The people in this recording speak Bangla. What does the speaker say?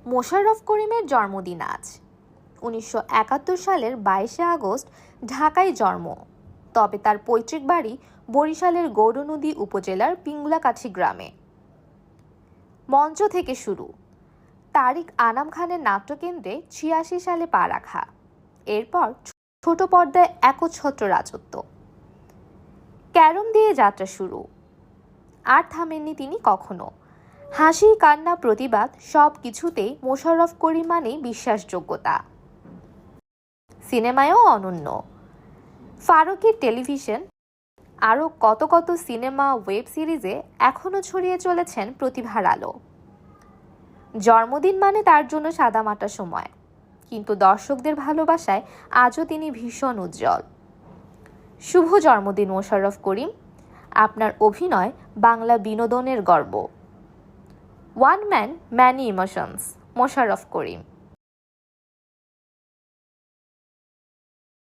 মোশাররফ করিমের জন্মদিন আজ। 1971 সালের 22শে আগস্ট ঢাকায় জন্ম, তবে তার পৈতৃক বাড়ি বরিশালের গৌরনদী উপজেলার পিংলাকাঠি গ্রামে। মঞ্চ থেকে শুরু। তারিক আনাম খানের নাট্যকেন্দ্রে 86 সালে পা রাখা, এরপর ছোট পর্দায় একচ্ছত্র রাজত্ব। ক্যারম দিয়ে যাত্রা শুরু, আর থামেননি তিনি কখনো। হাসি, কান্না, প্রতিবাদ সব কিছুতেই মোশাররফ করিম মানেই বিশ্বাসযোগ্যতা। সিনেমায়ও অনন্য। ফারুকের টেলিভিশন, আরও কত কত সিনেমা, ওয়েব সিরিজে এখনও ছড়িয়ে চলেছেন প্রতিভার আলো। জন্মদিন মানে তার জন্য সাদামাটা সময়, কিন্তু দর্শকদের ভালোবাসায় আজও তিনি ভীষণ উজ্জ্বল। শুভ জন্মদিন মোশাররফ করিম, আপনার অভিনয় বাংলা বিনোদনের গর্ব। One man many emotions, Mosharraf করিম।